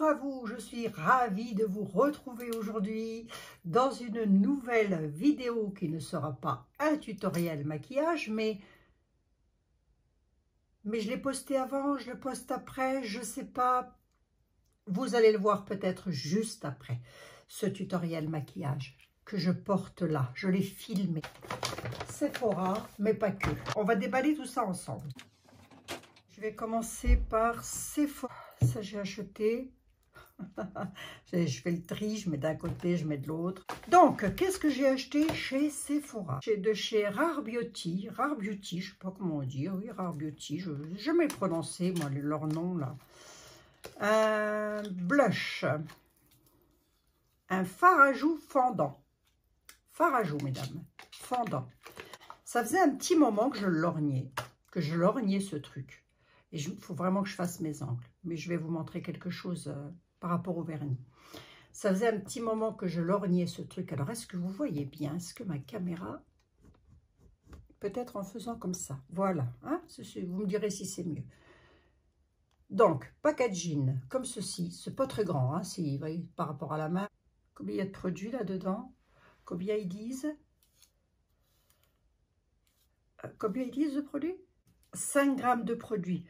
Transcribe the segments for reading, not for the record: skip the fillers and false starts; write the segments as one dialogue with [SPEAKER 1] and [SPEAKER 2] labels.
[SPEAKER 1] Bonjour à vous, je suis ravie de vous retrouver aujourd'hui dans une nouvelle vidéo qui ne sera pas un tutoriel maquillage, mais je l'ai posté avant, je le poste après, je ne sais pas. Vous allez le voir peut-être juste après ce tutoriel maquillage que je porte là. Je l'ai filmé. Sephora, mais pas que. On va déballer tout ça ensemble. Je vais commencer par Sephora. Ça, j'ai acheté. Je fais le tri, je mets d'un côté, je mets de l'autre. Donc, qu'est-ce que j'ai acheté chez Sephora? De chez Rare Beauty, je sais pas comment dire, oui, Rare Beauty, je n'ai jamais prononcé, moi, leur nom, là. Un blush, un fard à joues fendant. Fard à joues, mesdames, fendant. Ça faisait un petit moment que je lorgnais ce truc. Et il faut vraiment que je fasse mes ongles. Mais je vais vous montrer quelque chose par rapport au vernis. Ça faisait un petit moment que je lorgnais ce truc. Alors, est-ce que vous voyez bien? Est-ce que ma caméra... Peut-être en faisant comme ça. Voilà. Hein? Vous me direz si c'est mieux. Donc, packaging, comme ceci. C'est pas très grand, hein, si, vous voyez, par rapport à la main. Combien il y a de produits là-dedans? Combien ils disent? Combien ils disent de produits? 5 grammes de produits.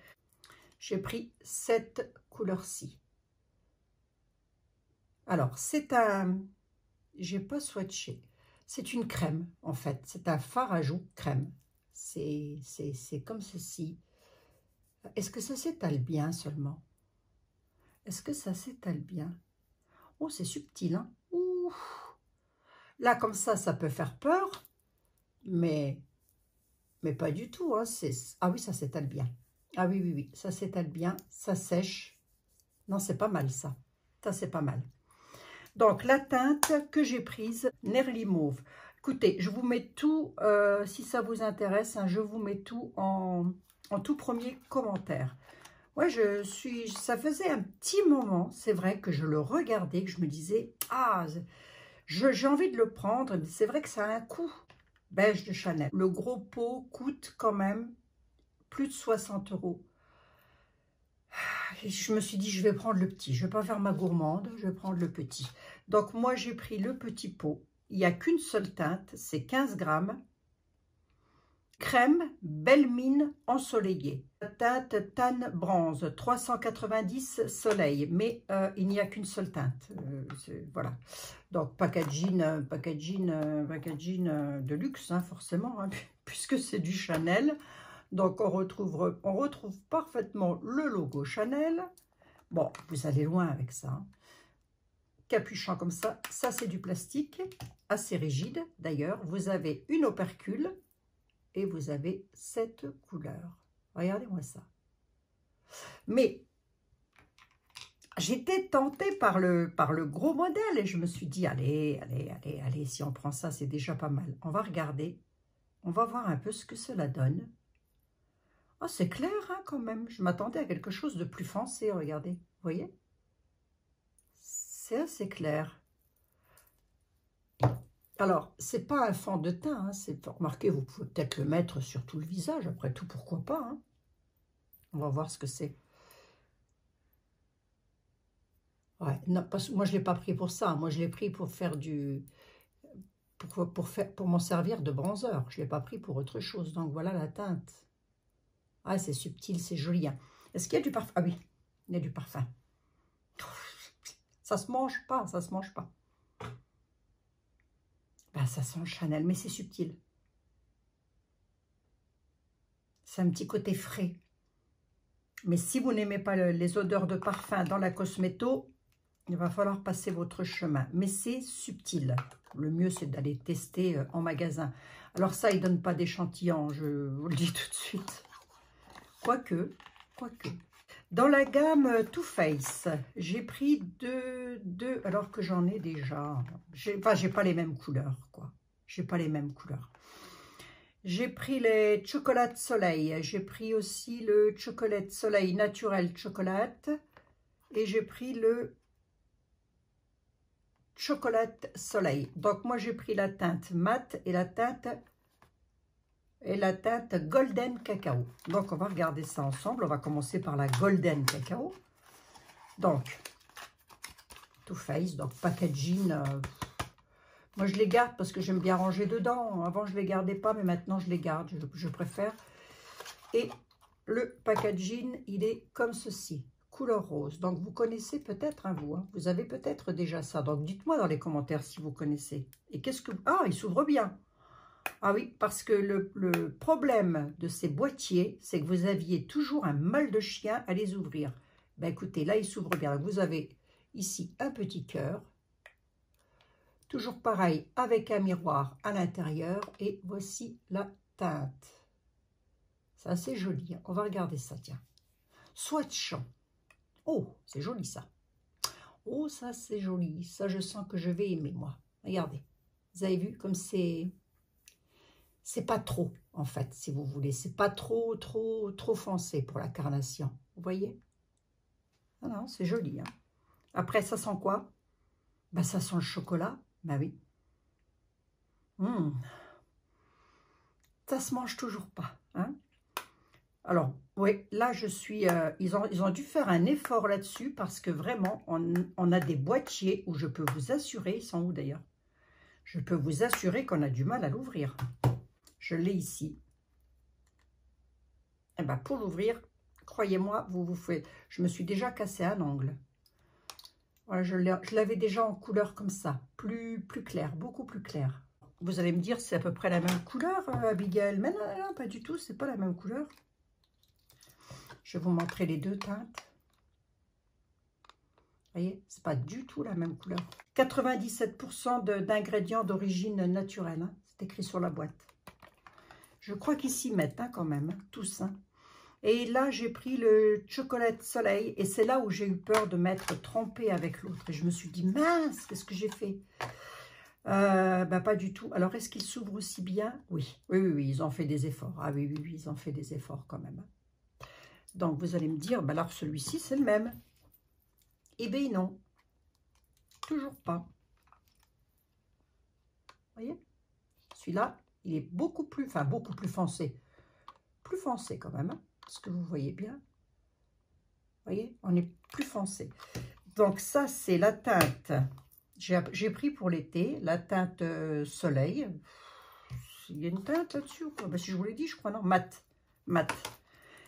[SPEAKER 1] J'ai pris cette couleur-ci. Alors, c'est un... J'ai pas swatché. C'est une crème, en fait. C'est un fard à joues crème. C'est comme ceci. Est-ce que ça s'étale bien seulement? Est-ce que ça s'étale bien? Oh, c'est subtil, hein? Ouh. Là, comme ça peut faire peur. Mais pas du tout, hein. Ah oui, ça s'étale bien. Ah oui, oui, oui, ça s'étale bien, ça sèche. Non, c'est pas mal, ça. Ça, c'est pas mal. Donc, la teinte que j'ai prise, Nerly Mauve. Écoutez, je vous mets tout, si ça vous intéresse, hein, je vous mets tout en tout premier commentaire. Ouais, ça faisait un petit moment, c'est vrai, que je le regardais, que je me disais, ah, j'ai envie de le prendre, mais c'est vrai que ça a un coût. Beige de Chanel. Le gros pot coûte quand même plus de 60 €. Et je me suis dit, je vais prendre le petit. Je ne vais pas faire ma gourmande, je vais prendre le petit. Donc, moi, j'ai pris le petit pot. Il n'y a qu'une seule teinte, c'est 15 grammes. Crème Belle Mine ensoleillée. Teinte Tan Bronze, 390 Soleil. Mais il n'y a qu'une seule teinte. Voilà. Donc, packaging de luxe, hein, forcément, hein, puisque c'est du Chanel. Donc, on retrouve parfaitement le logo Chanel. Bon, vous allez loin avec ça. Hein. Capuchon comme ça. Ça, c'est du plastique, assez rigide. D'ailleurs, vous avez une opercule et vous avez cette couleur. Regardez-moi ça. Mais j'étais tentée par le gros modèle et je me suis dit, allez, si on prend ça, c'est déjà pas mal. On va regarder. On va voir un peu ce que cela donne. Oh, c'est clair, hein, quand même. Je m'attendais à quelque chose de plus foncé, regardez. Vous voyez? C'est assez clair. Alors, c'est pas un fond de teint. Hein, remarquez, vous pouvez peut-être le mettre sur tout le visage. Après tout, pourquoi pas, hein. On va voir ce que c'est. Ouais, non, parce que moi, je ne l'ai pas pris pour ça. Moi, je l'ai pris pour faire du... Pour m'en servir de bronzer. Je ne l'ai pas pris pour autre chose. Donc, voilà la teinte. Ah, c'est subtil, c'est joli. Hein. Est-ce qu'il y a du parfum? Ah oui, il y a du parfum. Ça se mange pas, ça se mange pas. Ben, ça sent le Chanel, mais c'est subtil. C'est un petit côté frais. Mais si vous n'aimez pas les odeurs de parfum dans la cosméto, il va falloir passer votre chemin. Mais c'est subtil. Le mieux, c'est d'aller tester en magasin. Alors ça, il ne donne pas d'échantillon, je vous le dis tout de suite. Quoique. Dans la gamme Too Faced, j'ai pris deux, alors que j'en ai déjà. Enfin, j'ai pas les mêmes couleurs, quoi. J'ai pas les mêmes couleurs. J'ai pris les Chocolat Soleil. J'ai pris aussi le Chocolat Soleil Naturel Chocolate. Et j'ai pris le Chocolat Soleil. Donc, moi, j'ai pris la teinte mat et la teinte Golden Cacao. Donc, on va regarder ça ensemble. On va commencer par la Golden Cacao. Donc, Too Faced, donc packaging. Moi, je les garde parce que j'aime bien ranger dedans. Avant, je ne les gardais pas, mais maintenant, je les garde. Je préfère. Et le packaging, il est comme ceci, couleur rose. Donc, vous connaissez peut-être, hein, vous. Hein, vous avez peut-être déjà ça. Donc, dites-moi dans les commentaires si vous connaissez. Et qu'est-ce que... Ah, il s'ouvre bien. Ah oui, parce que le problème de ces boîtiers, c'est que vous aviez toujours un mal de chien à les ouvrir. Ben écoutez, là, il s'ouvre bien. Vous avez ici un petit cœur. Toujours pareil, avec un miroir à l'intérieur. Et voici la teinte. C'est assez joli. Hein. On va regarder ça, tiens. Swatchant. Oh, c'est joli ça. Oh, ça, c'est joli. Ça, je sens que je vais aimer, moi. Regardez. Vous avez vu comme c'est... C'est pas trop, en fait, si vous voulez. C'est pas trop foncé pour la carnation. Vous voyez? Ah non, c'est joli. Hein. Après, ça sent quoi? Ben, ça sent le chocolat. Ben oui. Ça se mange toujours pas. Hein? Alors, oui, là, je suis... ils ont dû faire un effort là-dessus parce que vraiment, on a des boîtiers où je peux vous assurer... Ils sont où d'ailleurs? Je peux vous assurer qu'on a du mal à l'ouvrir. Je l'ai ici. Et ben pour l'ouvrir, croyez-moi, vous faites... Je me suis déjà cassé un ongle. Voilà, je l'avais déjà en couleur comme ça, plus clair, beaucoup plus clair. Vous allez me dire, c'est à peu près la même couleur, Abigail. Mais non, non, pas du tout, c'est pas la même couleur. Je vais vous montrer les deux teintes. Vous voyez, c'est pas du tout la même couleur. 97% d'ingrédients d'origine naturelle, hein, c'est écrit sur la boîte. Je crois qu'ils s'y mettent hein, quand même, tous. Hein. Et là, j'ai pris le chocolat soleil. Et c'est là où j'ai eu peur de m'être trompée avec l'autre. Et je me suis dit, mince, qu'est-ce que j'ai fait? Bah, pas du tout. Alors, est-ce qu'ils s'ouvrent aussi bien? Oui. Oui, ils ont fait des efforts. Ah oui, ils ont fait des efforts quand même. Donc, vous allez me dire, bah, alors celui-ci, c'est le même. Eh bien, non. Toujours pas. Vous voyez? Celui-là, il est beaucoup plus foncé. Plus foncé quand même. Hein. Est-ce que vous voyez bien? Vous voyez, on est plus foncé. Donc ça, c'est la teinte. J'ai pris pour l'été la teinte soleil. Il y a une teinte là-dessus ou quoi? Ben, si je vous l'ai dit, je crois, non? Mat.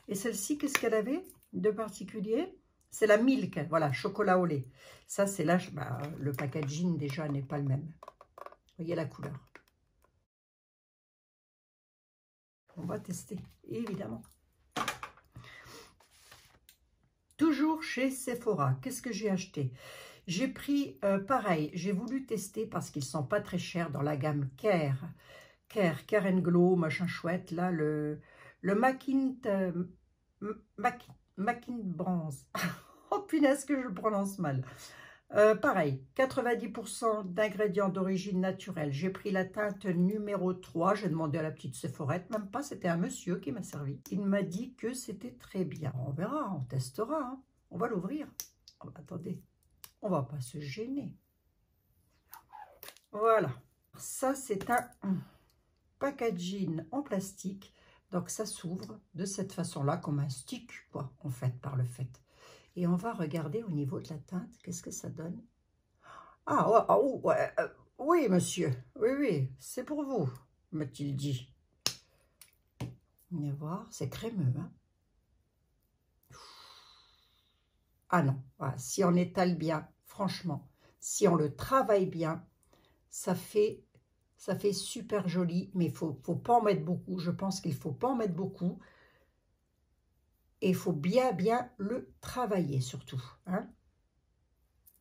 [SPEAKER 1] Et celle-ci, qu'est-ce qu'elle avait de particulier? C'est la Milk, voilà, chocolat au lait. Ça, c'est là, bah, le packaging déjà n'est pas le même. Vous voyez la couleur. On va tester, évidemment. Toujours chez Sephora. Qu'est-ce que j'ai acheté? J'ai pris, pareil, j'ai voulu tester parce qu'ils ne sont pas très chers dans la gamme Care and Glow, machin chouette. Là, le Mackin Bronze. Oh punaise que je le prononce mal. Pareil, 90% d'ingrédients d'origine naturelle. J'ai pris la teinte numéro 3. J'ai demandé à la petite Sephorette, même pas, c'était un monsieur qui m'a servi. Il m'a dit que c'était très bien. On verra, on testera. Hein. On va l'ouvrir. Oh, attendez, on va pas se gêner. Voilà. Ça, c'est un packaging en plastique. Donc, ça s'ouvre de cette façon-là, comme un stick, quoi, en fait, par le fait. Et on va regarder au niveau de la teinte, qu'est-ce que ça donne? Ah, ouais, oui, monsieur, oui, c'est pour vous, m'a-t-il dit. On va voir, c'est crémeux, hein? Ah non, voilà, si on étale bien, franchement, si on le travaille bien, ça fait super joli, mais il faut pas en mettre beaucoup. Je pense qu'il ne faut pas en mettre beaucoup. Et il faut bien le travailler surtout. Hein.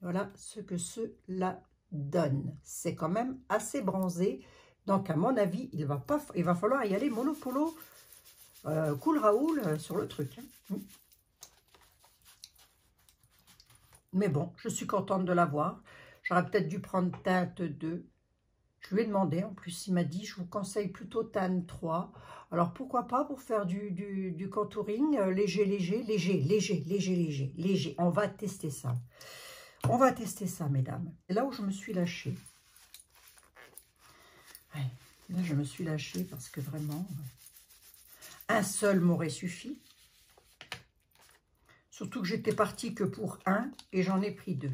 [SPEAKER 1] Voilà ce que cela donne. C'est quand même assez bronzé. Donc à mon avis, il va falloir y aller mollo polo, cool Raoul sur le truc. Hein. Mais bon, je suis contente de l'avoir. J'aurais peut-être dû prendre teinte 2. Je lui ai demandé, en plus il m'a dit, je vous conseille plutôt teinte 3. Alors pourquoi pas pour faire du contouring léger. On va tester ça. On va tester ça, mesdames. C'est là où je me suis lâchée. Ouais, là je me suis lâchée parce que vraiment, un seul m'aurait suffi. Surtout que j'étais partie que pour un et j'en ai pris 2.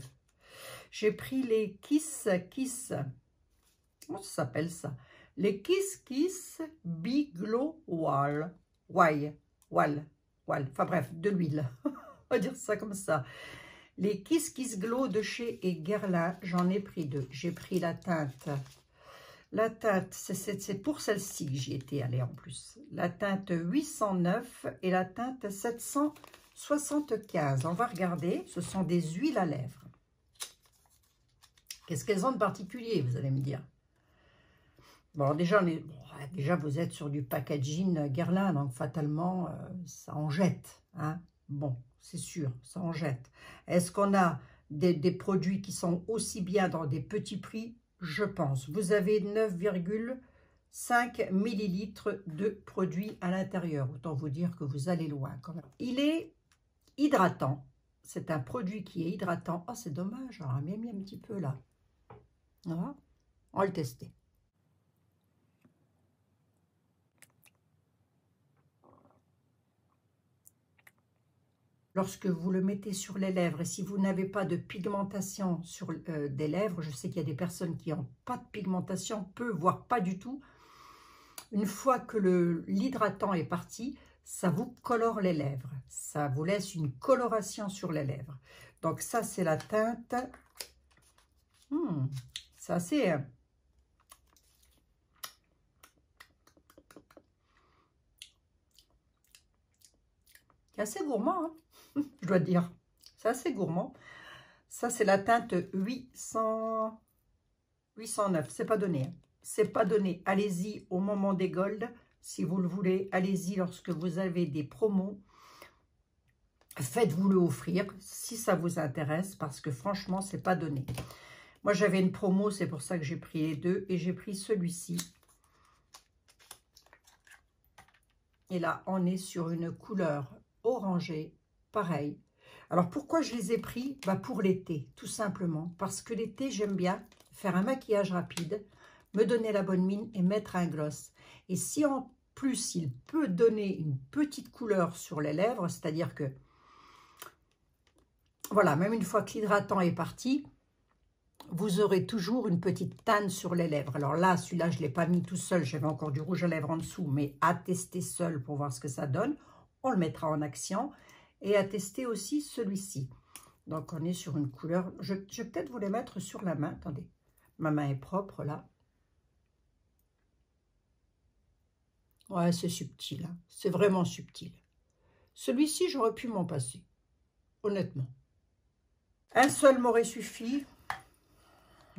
[SPEAKER 1] J'ai pris les Kiss, comment ça s'appelle ça? Les Kiss Big Glow Wall. Enfin bref, de l'huile. On va dire ça comme ça. Les Kiss Glow de chez Guerlain, j'en ai pris 2. J'ai pris la teinte. La teinte, c'est pour celle-ci que j'y étais allée en plus. La teinte 809 et la teinte 775. On va regarder, ce sont des huiles à lèvres. Qu'est-ce qu'elles ont de particulier, vous allez me dire? Bon, déjà, déjà vous êtes sur du packaging Guerlain, donc fatalement, ça en jette. Hein? Bon, c'est sûr, ça en jette. Est-ce qu'on a des produits qui sont aussi bien dans des petits prix? Je pense. Vous avez 9,5 millilitres de produit à l'intérieur. Autant vous dire que vous allez loin quand même. Il est hydratant. C'est un produit qui est hydratant. Oh, c'est dommage, j'aurais bien mis un petit peu là. Voilà. On va le tester. Lorsque vous le mettez sur les lèvres, et si vous n'avez pas de pigmentation sur des lèvres, je sais qu'il y a des personnes qui n'ont pas de pigmentation, peu, voire pas du tout, une fois que l'hydratant est parti, ça vous colore les lèvres. Ça vous laisse une coloration sur les lèvres. Donc ça, c'est la teinte. C'est assez... c'est assez gourmand, hein, je dois dire. C'est assez gourmand. Ça, c'est la teinte 809. C'est pas donné. Hein. C'est pas donné. Allez-y au moment des golds. Si vous le voulez, allez-y lorsque vous avez des promos. Faites-vous le offrir si ça vous intéresse parce que franchement, c'est pas donné. Moi, j'avais une promo, c'est pour ça que j'ai pris les deux et j'ai pris celui-ci. Et là, on est sur une couleur orangée, pareil. Alors, pourquoi je les ai pris? Pour l'été, tout simplement. Parce que l'été, j'aime bien faire un maquillage rapide, me donner la bonne mine et mettre un gloss. Et si en plus, il peut donner une petite couleur sur les lèvres, c'est-à-dire que, voilà, même une fois que l'hydratant est parti, vous aurez toujours une petite tanne sur les lèvres. Alors là, celui-là, je ne l'ai pas mis tout seul. J'avais encore du rouge à lèvres en dessous, mais à tester seul pour voir ce que ça donne. On le mettra en action. Et à tester aussi celui-ci. Donc, on est sur une couleur... Je vais peut-être vous les mettre sur la main. Attendez, ma main est propre, là. Ouais, c'est subtil. Hein. C'est vraiment subtil. Celui-ci, j'aurais pu m'en passer. Honnêtement. Un seul m'aurait suffi.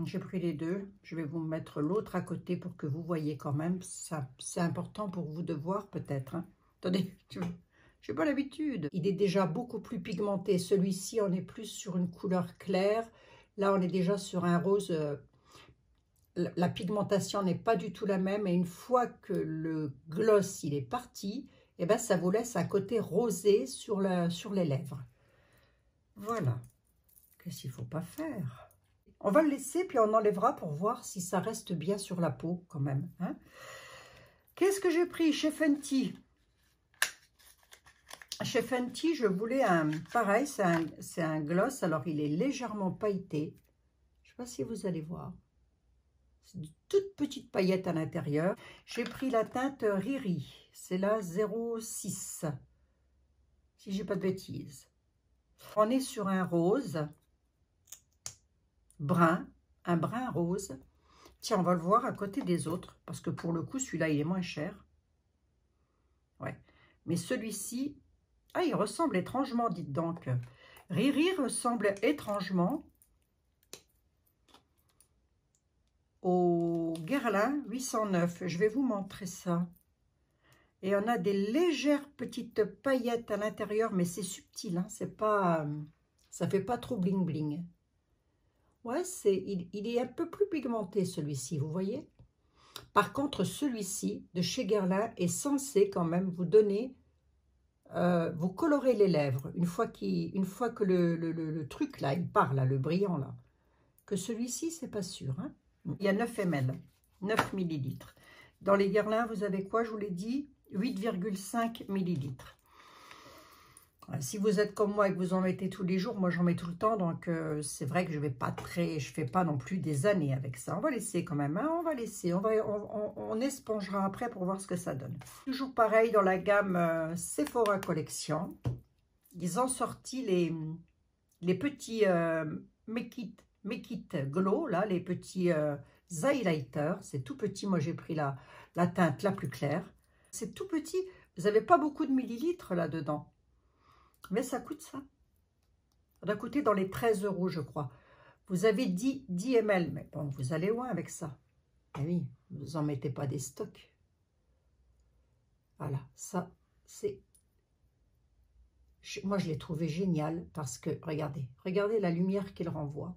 [SPEAKER 1] J'ai pris les deux. Je vais vous mettre l'autre à côté pour que vous voyez quand même. C'est important pour vous de voir peut-être. Hein. Attendez, je n'ai pas l'habitude. Il est déjà beaucoup plus pigmenté. Celui-ci, on est plus sur une couleur claire. Là, on est déjà sur un rose. La pigmentation n'est pas du tout la même. Et une fois que le gloss il est parti, eh ben, ça vous laisse un côté rosé sur les lèvres. Voilà. Qu'est-ce qu'il ne faut pas faire? On va le laisser, puis on enlèvera pour voir si ça reste bien sur la peau quand même. Hein. Qu'est-ce que j'ai pris chez Fenty? Chez Fenty, je voulais un... Pareil, c'est un gloss. Alors, il est légèrement pailleté. Je ne sais pas si vous allez voir. C'est de toutes petites paillettes à l'intérieur. J'ai pris la teinte Riri. C'est la 06. Si je n'ai pas de bêtises. On est sur un rose brun. Un brun rose. Tiens, on va le voir à côté des autres. Parce que pour le coup, celui-là, il est moins cher. Ouais. Mais celui-ci... Ah, il ressemble étrangement, dites donc. Riri ressemble étrangement au Guerlain 809. Je vais vous montrer ça. Et on a des légères petites paillettes à l'intérieur, mais c'est subtil. Hein, c'est pas, ça fait pas trop bling bling. Ouais, il est un peu plus pigmenté celui-ci, vous voyez. Par contre, celui-ci de chez Guerlain est censé quand même vous donner... vous colorez les lèvres une fois que le truc là, il part là, le brillant là. Que celui-ci, c'est pas sûr. Hein. Il y a 9 ml, 9 millilitres. Dans les Guerlain, vous avez quoi? Je vous l'ai dit, 8,5 millilitres. Si vous êtes comme moi et que vous en mettez tous les jours, moi j'en mets tout le temps, donc c'est vrai que je fais pas non plus des années avec ça. On va laisser quand même, hein, on va laisser, on espongera après pour voir ce que ça donne. Toujours pareil dans la gamme Sephora Collection, ils ont sorti les petits Make It Glow, là, les petits highlighters, c'est tout petit, moi j'ai pris la teinte la plus claire. C'est tout petit, vous n'avez pas beaucoup de millilitres là-dedans. Mais ça coûte ça. Ça doit coûter dans les 13 €, je crois. Vous avez 10 ml. Mais bon, vous allez loin avec ça. Eh oui, vous n'en mettez pas des stocks. Voilà, ça, c'est... Moi, je l'ai trouvé génial parce que, regardez la lumière qu'il renvoie.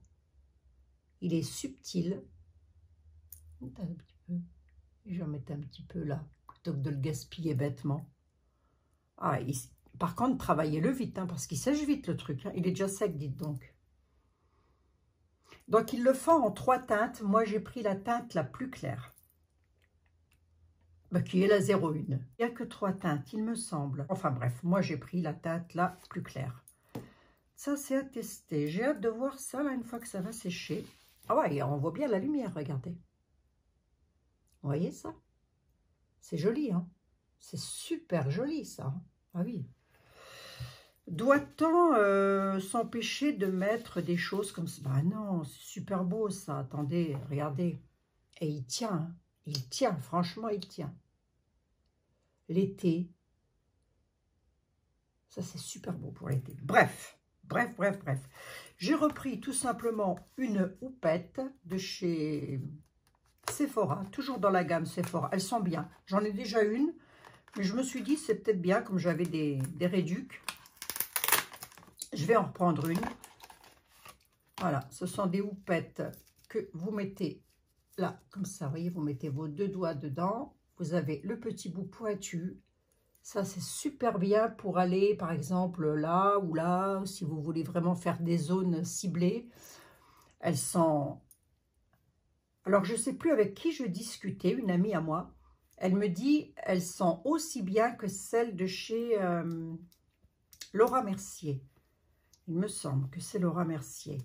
[SPEAKER 1] Il est subtil. Un petit peu. Je vais en mettre un petit peu là, plutôt que de le gaspiller bêtement. Ah, par contre, travaillez-le vite, hein, parce qu'il sèche vite le truc. Hein. Il est déjà sec, dites donc. Donc, ils le font en 3 teintes. Moi, j'ai pris la teinte la plus claire, qui est la 01. Il n'y a que 3 teintes, il me semble. Enfin bref, moi, j'ai pris la teinte la plus claire. Ça, c'est à tester. J'ai hâte de voir ça, là, une fois que ça va sécher. Ah ouais, on voit bien la lumière, regardez. Vous voyez ça? C'est joli, hein? C'est super joli, ça. Ah oui. Doit-on s'empêcher de mettre des choses comme ça? Bah non, c'est super beau ça. Attendez, regardez. Et il tient, hein. Il tient, franchement, il tient. L'été. Ça, c'est super beau pour l'été. Bref. J'ai repris tout simplement une houppette de chez Sephora, toujours dans la gamme Sephora. Elles sont bien. J'en ai déjà une, mais je me suis dit, c'est peut-être bien, comme j'avais des réducs. Je vais en reprendre une. Voilà, ce sont des houpettes que vous mettez là, comme ça. Vous voyez, vous mettez vos 2 doigts dedans. Vous avez le petit bout pointu. Ça, c'est super bien pour aller, par exemple, là ou là, si vous voulez vraiment faire des zones ciblées. Elles sont... Alors, je ne sais plus avec qui je discutais, une amie à moi. Elle me dit, elles sont aussi bien que celles de chez Laura Mercier. Il me semble que c'est Laura Mercier.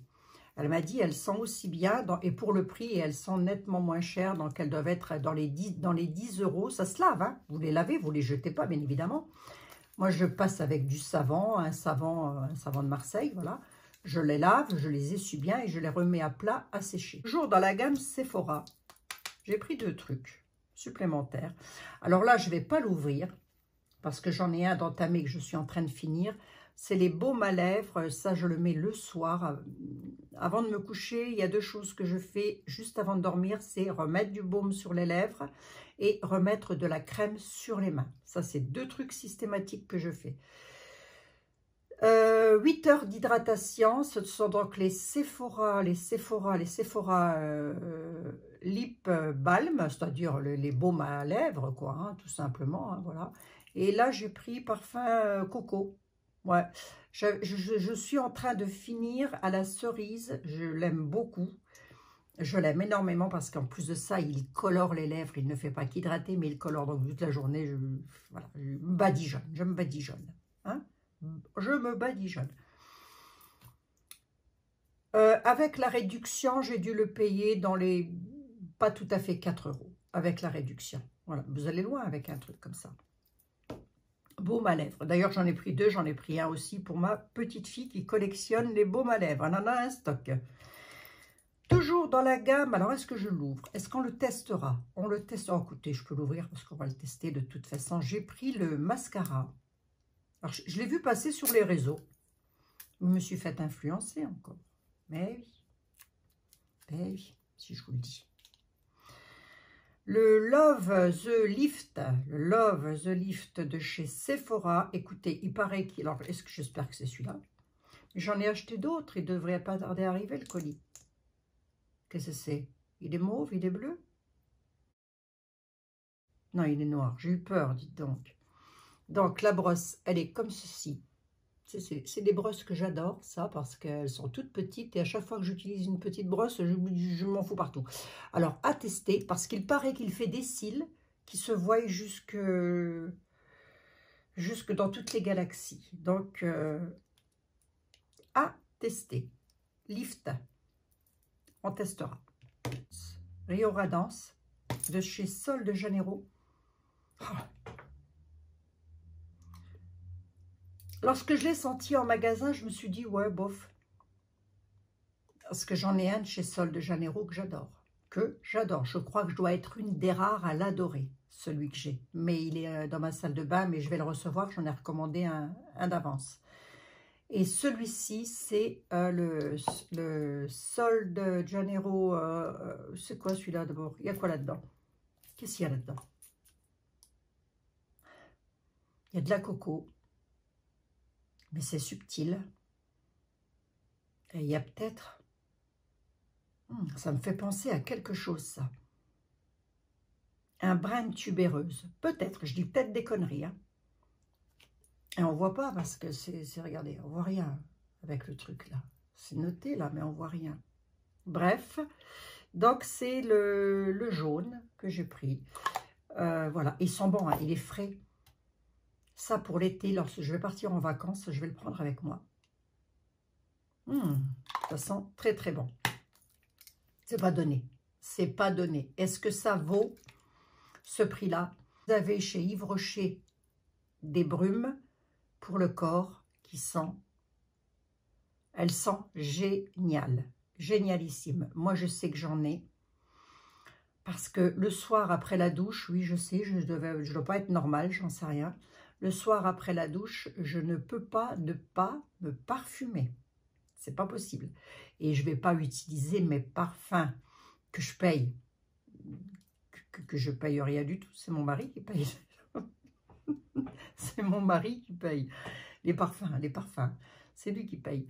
[SPEAKER 1] Elle m'a dit, elles sont aussi bien, et pour le prix, elles sont nettement moins chères, donc elles doivent être dans les 10 €. Ça se lave, hein. Vous les lavez, vous ne les jetez pas, bien évidemment. Moi, je passe avec du savon, un savon de Marseille, voilà. Je les lave, je les essuie bien et je les remets à plat à sécher. Toujours dans la gamme Sephora, j'ai pris 2 trucs supplémentaires. Alors là, je ne vais pas l'ouvrir parce que j'en ai un d'entamé que je suis en train de finir. C'est les baumes à lèvres. Ça, je le mets le soir. Avant de me coucher, il y a 2 choses que je fais juste avant de dormir. C'est remettre du baume sur les lèvres et remettre de la crème sur les mains. Ça, c'est 2 trucs systématiques que je fais. 8 heures d'hydratation. Ce sont donc les Sephora Lip Balm, c'est-à-dire les baumes à lèvres, quoi, hein, tout simplement. Hein, voilà. Et là, j'ai pris parfum coco. Ouais, je suis en train de finir à la cerise. Je l'aime beaucoup. Je l'aime énormément parce qu'en plus de ça, il colore les lèvres. Il ne fait pas qu'hydrater, mais il colore. Donc toute la journée, voilà, je me badigeonne. Je me badigeonne. Hein? Je me badigeonne. Avec la réduction, j'ai dû le payer dans les... pas tout à fait 4 € avec la réduction. Voilà, vous allez loin avec un truc comme ça. Baume à lèvres. D'ailleurs, j'en ai pris 2. J'en ai pris un aussi pour ma petite fille qui collectionne les baumes à lèvres. On en a un stock. Toujours dans la gamme. Alors, est-ce que je l'ouvre? Est-ce qu'on le testera? On le teste. Oh, écoutez, je peux l'ouvrir parce qu'on va le tester de toute façon. J'ai pris le mascara. Alors, je l'ai vu passer sur les réseaux. Je me suis fait influencer encore. Mais oui, si je vous le dis. Le Love the Lift de chez Sephora. Écoutez, il paraît qu'il... Alors, j'espère que c'est celui-là. J'en ai acheté d'autres. Il devrait pas tarder à arriver, le colis. Qu'est-ce que c'est? Il est mauve, il est bleu? Non, il est noir. J'ai eu peur, dites donc. Donc, la brosse, elle est comme ceci. C'est des brosses que j'adore, ça, parce qu'elles sont toutes petites. Et à chaque fois que j'utilise une petite brosse, je m'en fous partout. Alors, à tester, parce qu'il paraît qu'il fait des cils qui se voient jusqu'à jusque dans toutes les galaxies. Donc, à tester. Lift, on testera. Rio Radance, de chez Sol de Janeiro. Oh. Lorsque je l'ai senti en magasin, je me suis dit, ouais, bof. Parce que j'en ai un de chez Sol de Janeiro que j'adore. Je crois que je dois être une des rares à l'adorer, celui que j'ai. Mais il est dans ma salle de bain, mais je vais le recevoir. J'en ai recommandé un d'avance. Et celui-ci, c'est le Sol de Janeiro. C'est quoi celui-là d'abord? Il y a quoi là-dedans? Qu'est-ce qu'il y a là-dedans? Il y a de la coco. Mais c'est subtil. Et il y a peut-être... ça me fait penser à quelque chose, ça. Un brin de tubéreuse. Peut-être, je dis peut-être des conneries. Hein. Et on ne voit pas parce que c'est... Regardez, on ne voit rien avec le truc là. C'est noté là, mais on ne voit rien. Bref, donc c'est le jaune que j'ai pris. Voilà, il sent bon, hein, il est frais. Ça pour l'été, lorsque je vais partir en vacances, je vais le prendre avec moi. Ça sent très très bon. C'est pas donné. C'est pas donné. Est-ce que ça vaut ce prix-là? Vous avez chez Yves Rocher des brumes pour le corps qui sent. Elle sent génial. Génialissime. Moi, je sais que j'en ai. Parce que le soir après la douche, oui, je sais, je ne dois pas être normale, j'en sais rien. Le soir après la douche, je ne peux pas ne pas me parfumer. C'est pas possible. Et je ne vais pas utiliser mes parfums que je paye. Que je paye rien du tout. C'est mon mari qui paye. C'est mon mari qui paye. Les parfums. C'est lui qui paye.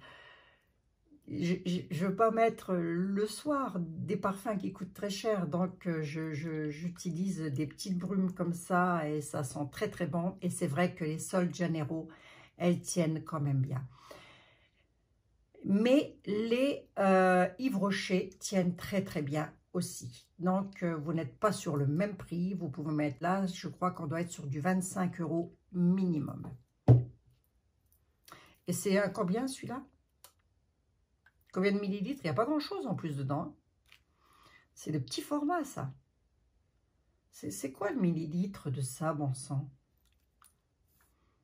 [SPEAKER 1] Je ne veux pas mettre le soir des parfums qui coûtent très cher. Donc, j'utilise des petites brumes comme ça. Et ça sent très très bon. Et c'est vrai que les Sol Janeiro, elles tiennent quand même bien. Mais les Yves Rocher tiennent très très bien aussi. Donc, vous n'êtes pas sur le même prix. Vous pouvez mettre là, je crois qu'on doit être sur du 25 € minimum. Et c'est combien celui-là? Combien de millilitres? Il n'y a pas grand-chose en plus dedans. C'est le petit format, ça. C'est quoi le millilitre de ça, bon sang?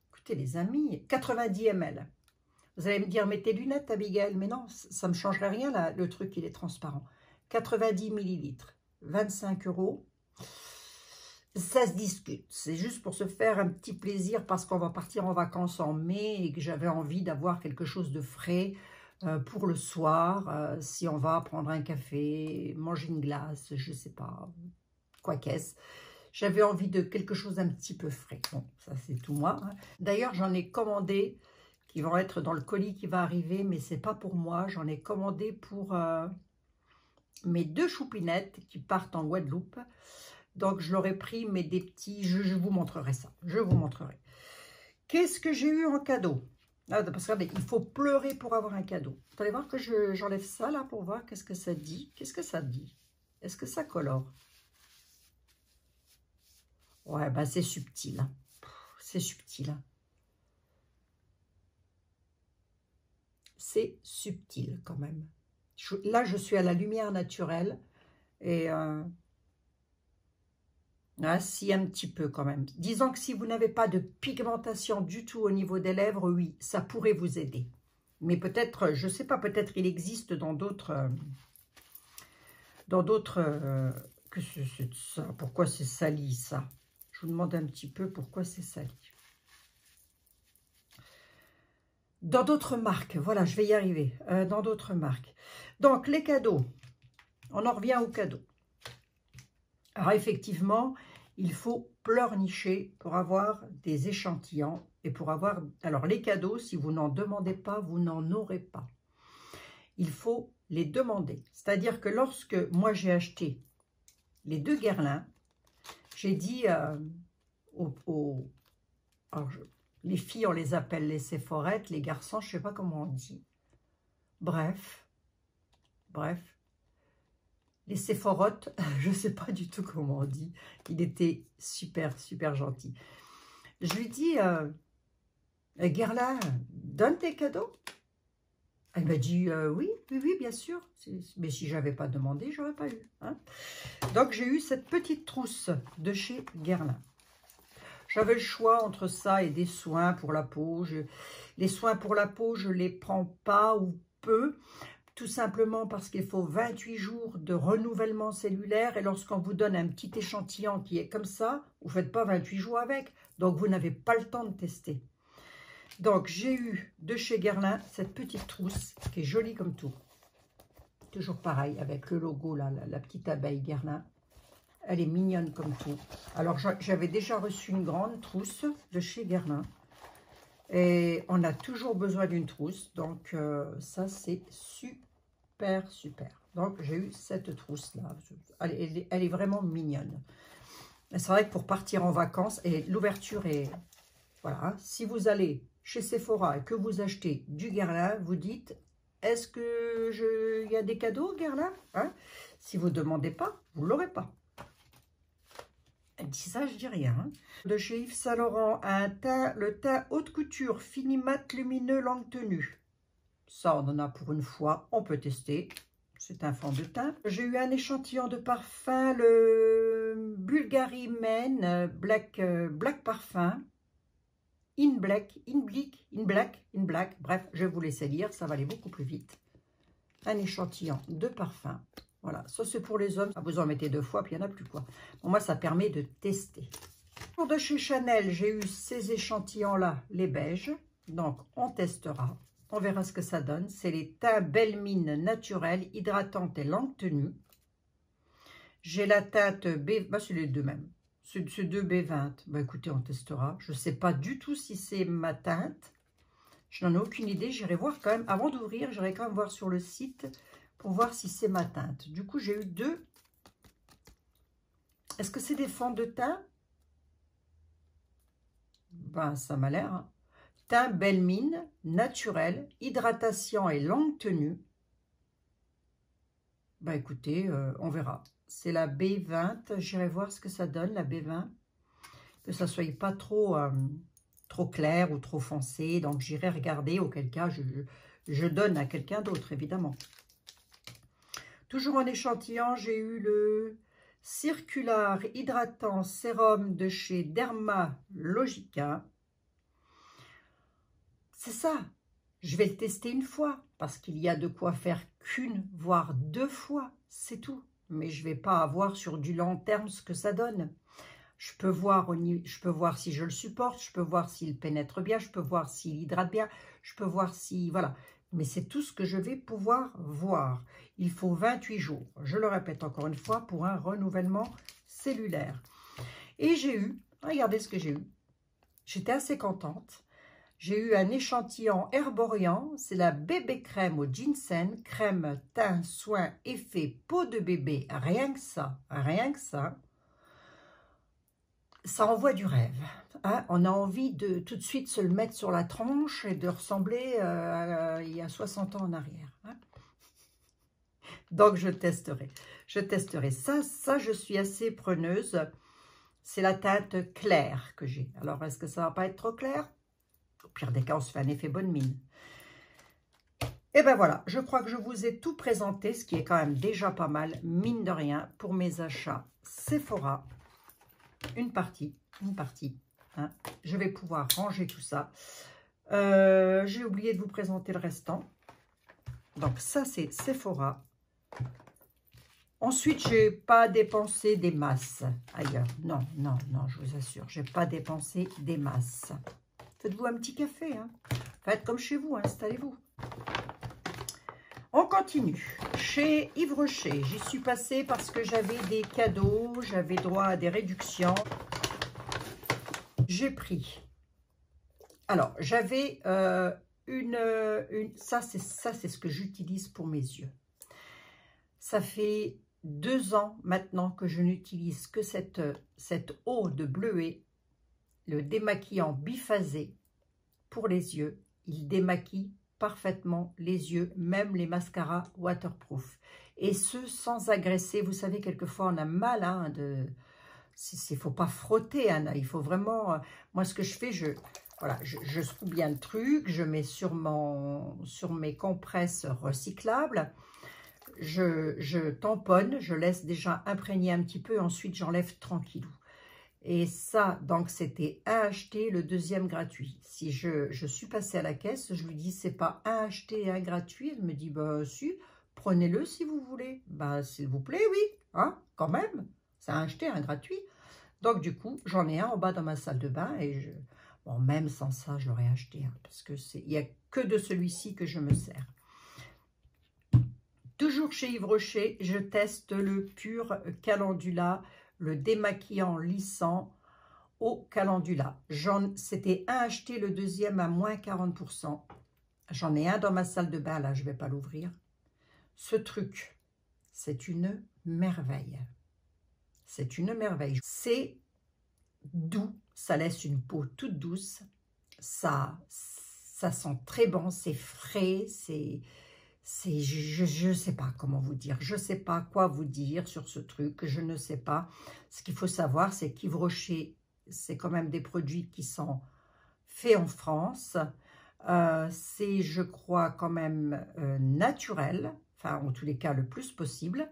[SPEAKER 1] Écoutez, les amis, 90 ml. Vous allez me dire, mets tes lunettes, Abigail. Mais non, ça ne me changerait rien, là, le truc, il est transparent. 90 millilitres, 25 €. Ça se discute. C'est juste pour se faire un petit plaisir parce qu'on va partir en vacances en mai et que j'avais envie d'avoir quelque chose de frais pour le soir. Si on va prendre un café, manger une glace, je ne sais pas, quoi qu'est-ce. J'avais envie de quelque chose d'un petit peu frais. Bon, ça c'est tout moi. Hein. D'ailleurs, j'en ai commandé qui vont être dans le colis qui va arriver, mais c'est pas pour moi. J'en ai commandé pour mes 2 choupinettes qui partent en Guadeloupe. Donc, je leur ai pris, mais des petits... Je vous montrerai ça. Je vous montrerai. Qu'est-ce que j'ai eu en cadeau? Ah, parce que regardez, il faut pleurer pour avoir un cadeau. Vous allez voir que j'enlève ça là pour voir qu'est-ce que ça dit. Qu'est-ce que ça dit? Est-ce que ça colore? Ouais, ben c'est subtil. Hein. C'est subtil. Hein. C'est subtil quand même. Là, je suis à la lumière naturelle. Et... Ah, si, un petit peu quand même. Disons que si vous n'avez pas de pigmentation du tout au niveau des lèvres, oui, ça pourrait vous aider. Mais peut-être, je ne sais pas, peut-être il existe dans d'autres... que c'est ça. Pourquoi c'est sali, ça? Je vous demande un petit peu pourquoi c'est sali. Dans d'autres marques, voilà, je vais y arriver. Dans d'autres marques. Donc, les cadeaux. On en revient aux cadeaux. Alors, effectivement, il faut pleurnicher pour avoir des échantillons et pour avoir... Alors, les cadeaux, si vous n'en demandez pas, vous n'en aurez pas. Il faut les demander. C'est-à-dire que lorsque moi, j'ai acheté les 2 Guerlain, j'ai dit les filles, on les appelle les Sephorettes, les garçons, je ne sais pas comment on dit. Bref. Les Séphorotes, je ne sais pas du tout comment on dit. Il était super, super gentil. Je lui dis, Guerlain, donne tes cadeaux. Elle m'a dit, oui, bien sûr. Mais si je n'avais pas demandé, je n'aurais pas eu. Hein. Donc, j'ai eu cette petite trousse de chez Guerlain. J'avais le choix entre ça et des soins pour la peau. Les soins pour la peau, je ne les prends pas ou peu. Tout simplement parce qu'il faut 28 jours de renouvellement cellulaire. Et lorsqu'on vous donne un petit échantillon qui est comme ça, vous ne faites pas 28 jours avec. Donc, vous n'avez pas le temps de tester. Donc, j'ai eu de chez Guerlain cette petite trousse qui est jolie comme tout. Toujours pareil, avec le logo, là, la petite abeille Guerlain. Elle est mignonne comme tout. Alors, j'avais déjà reçu une grande trousse de chez Guerlain. Et on a toujours besoin d'une trousse. Donc, ça, c'est super, super. Donc, j'ai eu cette trousse-là. Elle est vraiment mignonne. C'est vrai que pour partir en vacances, et l'ouverture est... Voilà, hein, si vous allez chez Sephora et que vous achetez du Guerlain, vous dites, est-ce qu'il y a des cadeaux Guerlain, hein? Si vous ne demandez pas, vous ne l'aurez pas. Elle dit ça, je dis rien. Hein. De chez Yves Saint Laurent, le teint haute couture, fini mat lumineux, longue tenue. Ça, on en a pour une fois, on peut tester. C'est un fond de teint. J'ai eu un échantillon de parfum, le Bulgari Men Black Parfum. In black, bref, je vais vous laisser lire, ça va aller beaucoup plus vite. Un échantillon de parfum. Voilà, ça c'est pour les hommes. Vous en mettez 2 fois, puis il n'y en a plus quoi. Bon, moi, ça permet de tester. Pour de chez Chanel, j'ai eu ces échantillons-là, les beiges. Donc, on testera. On verra ce que ça donne. C'est les teints Belle Mine naturels, hydratantes et longue tenue. J'ai la teinte B, bah, c'est les deux mêmes. C'est 2B20. Bah, écoutez, on testera. Je ne sais pas du tout si c'est ma teinte. Je n'en ai aucune idée. J'irai voir quand même. Avant d'ouvrir, j'irai quand même voir sur le site pour voir si c'est ma teinte. Du coup, j'ai eu 2. Est-ce que c'est des fonds de teint? Ben, ça m'a l'air. Hein. Teint Belle Mine, naturel, hydratation et longue tenue. Ben, écoutez, on verra. C'est la B20. J'irai voir ce que ça donne, la B20. Que ça ne soit pas trop, trop clair ou trop foncé. Donc, j'irai regarder. Auquel cas, je donne à quelqu'un d'autre, évidemment. Toujours en échantillon, j'ai eu le Circular Hydratant Sérum de chez Dermalogica. C'est ça. Je vais le tester une fois parce qu'il y a de quoi faire qu'une, voire 2 fois. C'est tout. Mais je ne vais pas avoir sur du long terme ce que ça donne. Je peux voir si je le supporte, je peux voir s'il pénètre bien, je peux voir s'il hydrate bien, je peux voir si... Voilà. Mais c'est tout ce que je vais pouvoir voir. Il faut 28 jours, je le répète encore une fois, pour un renouvellement cellulaire. Et j'ai eu, regardez ce que j'ai eu. J'étais assez contente. J'ai eu un échantillon Herborian, c'est la bébé crème au ginseng, crème, teint, soin, effet, peau de bébé, rien que ça, rien que ça. Ça envoie du rêve. Hein? On a envie de tout de suite se le mettre sur la tronche et de ressembler à il y a 60 ans en arrière. Hein? Donc, je testerai. Je testerai. Ça, je suis assez preneuse. C'est la teinte claire que j'ai. Alors, est-ce que ça ne va pas être trop clair? Au pire des cas, on se fait un effet bonne mine. Et ben voilà, je crois que je vous ai tout présenté, ce qui est quand même déjà pas mal, mine de rien, pour mes achats Sephora. Une partie. Hein. Je vais pouvoir ranger tout ça. J'ai oublié de vous présenter le restant. Donc ça, c'est Sephora. Ensuite, je n'ai pas dépensé des masses ailleurs. Non, je vous assure, je n'ai pas dépensé des masses. Faites-vous un petit café. Hein. Faites comme chez vous, installez-vous. On continue. Chez Yves Rocher, j'y suis passée parce que j'avais des cadeaux, j'avais droit à des réductions. J'ai pris. Alors, j'avais ça, c'est ce que j'utilise pour mes yeux. Ça fait 2 ans maintenant que je n'utilise que cette eau de bleuet, le démaquillant biphasé pour les yeux. Il démaquille parfaitement les yeux, même les mascaras waterproof. Et ce, sans agresser. Vous savez, quelquefois, on a mal hein, il faut pas frotter, Anna. Il faut vraiment... moi, ce que je fais, voilà, je secoue bien le truc. Je mets sur mes compresses recyclables. Je tamponne. Je laisse déjà imprégner un petit peu. Ensuite, j'enlève tranquillou. Et ça, donc, c'était un acheté, le deuxième gratuit. Si je suis passée à la caisse, je lui dis, c'est pas un acheté et un gratuit. Elle me dit, bah si, prenez-le si vous voulez. Bah, s'il vous plaît, oui, hein, quand même. C'est un acheté, un gratuit. Donc, du coup, j'en ai un en bas dans ma salle de bain. Et bon, même sans ça, je l'aurais acheté. Hein, parce que il n'y a que de celui-ci que je me sers. Toujours chez Yves Rocher, je teste le pur calendula, le démaquillant lissant au calendula. C'était un acheté, le deuxième à moins 40%. J'en ai un dans ma salle de bain, là, je ne vais pas l'ouvrir. Ce truc, c'est une merveille. C'est une merveille. C'est doux, ça laisse une peau toute douce. Ça sent très bon, c'est frais, je ne sais pas comment vous dire, je ne sais pas quoi vous dire sur ce truc, je ne sais pas. Ce qu'il faut savoir, c'est qu'Yves Rocher, c'est quand même des produits qui sont faits en France. C'est, je crois, quand même naturel, enfin en tous les cas le plus possible.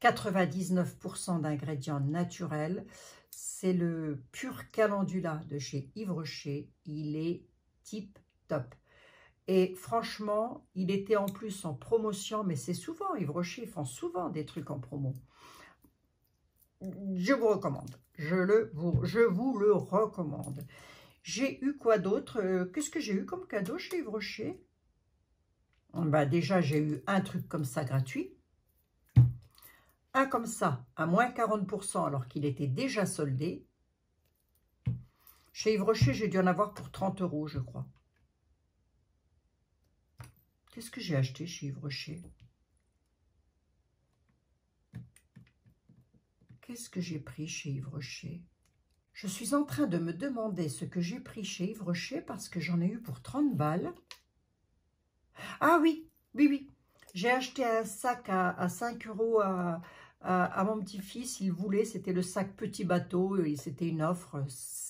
[SPEAKER 1] 99% d'ingrédients naturels. C'est le pur calendula de chez Yves Rocher. Il est tip top. Et franchement, il était en plus en promotion, mais c'est souvent, Yves Rocher, ils font souvent des trucs en promo. Je vous recommande, je vous le recommande. J'ai eu quoi d'autre? Qu'est-ce que j'ai eu comme cadeau chez Yves Rocher? Bah déjà, j'ai eu un truc comme ça gratuit. Un comme ça, à moins 40%, alors qu'il était déjà soldé. Chez Yves Rocher, j'ai dû en avoir pour 30 €, je crois. Qu'est-ce que j'ai acheté chez Yves Rocher? Qu'est-ce que j'ai pris chez Yves Rocher? Je suis en train de me demander ce que j'ai pris chez Yves Rocher parce que j'en ai eu pour 30 balles. Ah oui, oui, oui. J'ai acheté un sac à 5 € à mon petit-fils. Il voulait, c'était le sac petit bateau. C'était une offre,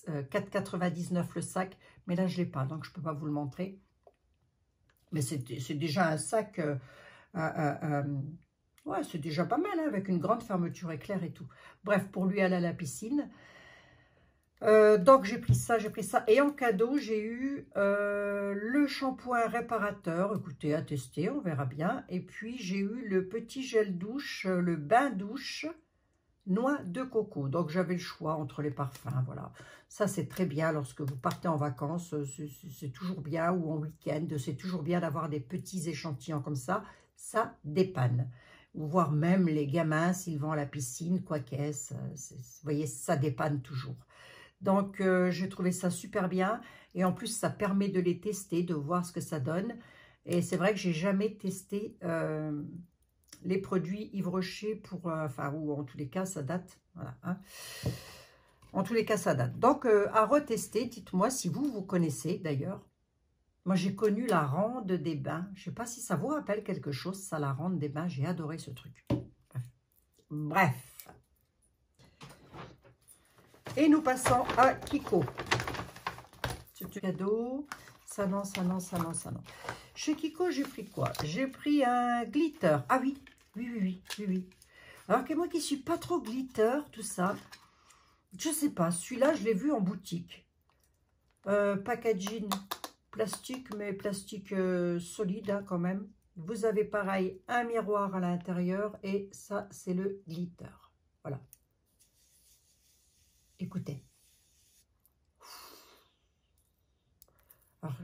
[SPEAKER 1] 4,99 € le sac. Mais là, je ne l'ai pas, donc je ne peux pas vous le montrer. Mais c'est déjà un sac, ouais, c'est déjà pas mal, hein, avec une grande fermeture éclair et tout. Bref, pour lui aller à la piscine. Donc, j'ai pris ça, j'ai pris ça. Et en cadeau, j'ai eu le shampoing réparateur. Écoutez, à tester, on verra bien. Et puis, j'ai eu le petit gel douche, le bain douche noix de coco. Donc, j'avais le choix entre les parfums, voilà. Ça, c'est très bien lorsque vous partez en vacances. C'est toujours bien, ou en week-end. C'est toujours bien d'avoir des petits échantillons comme ça. Ça dépanne. Ou voir même les gamins, s'ils vont à la piscine, quoi qu'est-ce. Vous voyez, ça dépanne toujours. Donc, j'ai trouvé ça super bien. Et en plus, ça permet de les tester, de voir ce que ça donne. Et c'est vrai que j'ai jamais testé les produits Yves Rocher pour... enfin, ou en tous les cas, ça date. Voilà, hein. En tous les cas, ça date. Donc, à retester, dites-moi si vous connaissez d'ailleurs. Moi, j'ai connu la ronde des bains. Je ne sais pas si ça vous rappelle quelque chose, ça, la ronde des bains. J'ai adoré ce truc. Bref. Et nous passons à Kiko. C'est un cadeau. Ça non, ça non, ça non, ça non. Chez Kiko, j'ai pris quoi? J'ai pris un glitter. Ah oui, oui. Alors que moi qui ne suis pas trop glitter, tout ça, je ne sais pas. Celui-là, je l'ai vu en boutique. Packaging plastique, mais plastique solide hein, quand même. Vous avez pareil un miroir à l'intérieur et ça, c'est le glitter. Voilà. Écoutez. Alors,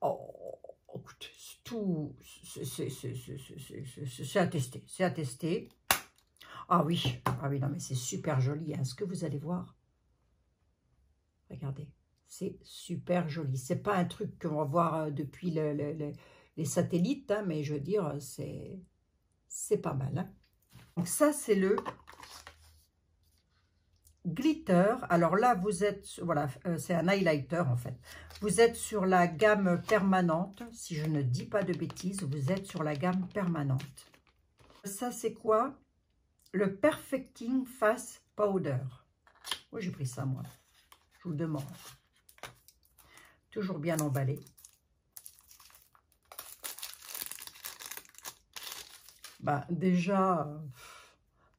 [SPEAKER 1] oh, écoutez, tout, c'est à tester, c'est à tester. Ah oui, non, mais c'est super joli, hein, ce que vous allez voir. Regardez, c'est super joli. C'est pas un truc qu'on va voir depuis les satellites, hein, mais je veux dire, c'est pas mal. Hein. Donc ça, c'est le glitter. Alors là, vous êtes, voilà, c'est un highlighter en fait. Vous êtes sur la gamme permanente. Si je ne dis pas de bêtises, vous êtes sur la gamme permanente. Ça, c'est quoi? le Perfecting Face Powder. Moi, j'ai pris ça, moi. Je vous le demande. Toujours bien emballé. Bah, déjà,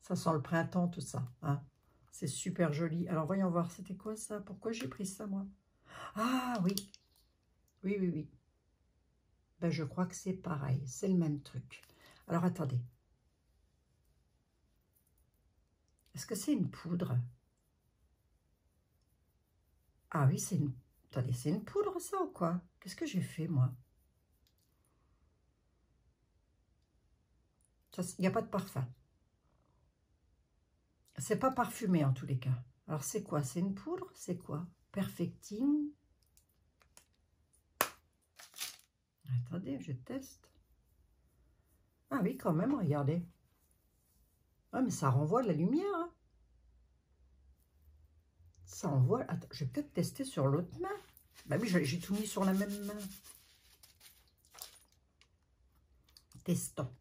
[SPEAKER 1] ça sent le printemps, tout ça. Hein. C'est super joli. Alors, voyons voir, c'était quoi ça? Pourquoi j'ai pris ça, moi? Ah, oui. Oui, oui, oui. Ben, je crois que c'est pareil. C'est le même truc. Alors, attendez. Est-ce que c'est une poudre? Ah oui, c'est une... Attendez, c'est une poudre, ça, ou quoi? Qu'est-ce que j'ai fait, moi? Il n'y a pas de parfum. C'est pas parfumé, en tous les cas. Alors, c'est quoi? C'est une poudre? C'est quoi? Perfecting. Attendez, je teste. Ah oui, quand même, regardez. Ah, mais ça renvoie de la lumière. Hein. Ça envoie... Attends, je vais peut-être tester sur l'autre main. Bah oui, j'ai tout mis sur la même main. Testons.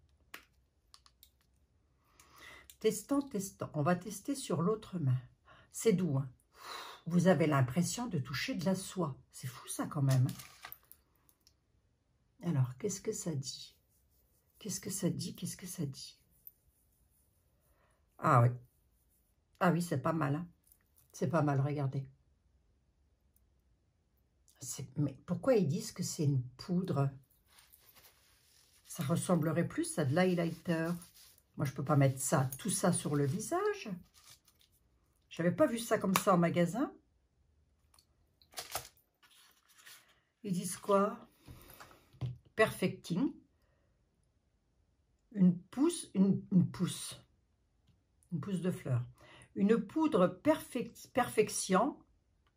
[SPEAKER 1] Testons. On va tester sur l'autre main. C'est doux. Hein. Vous avez l'impression de toucher de la soie. C'est fou ça quand même. Alors, qu'est-ce que ça dit? Qu'est-ce que ça dit? Qu'est-ce que ça dit? Ah oui. Ah oui, c'est pas mal. Hein. C'est pas mal, regardez. Mais pourquoi ils disent que c'est une poudre? Ça ressemblerait plus à de l'highlighter. Moi, je ne peux pas mettre ça, tout ça sur le visage. Je n'avais pas vu ça comme ça en magasin. Ils disent quoi? Perfecting. Une pousse de fleurs. Une poudre perfection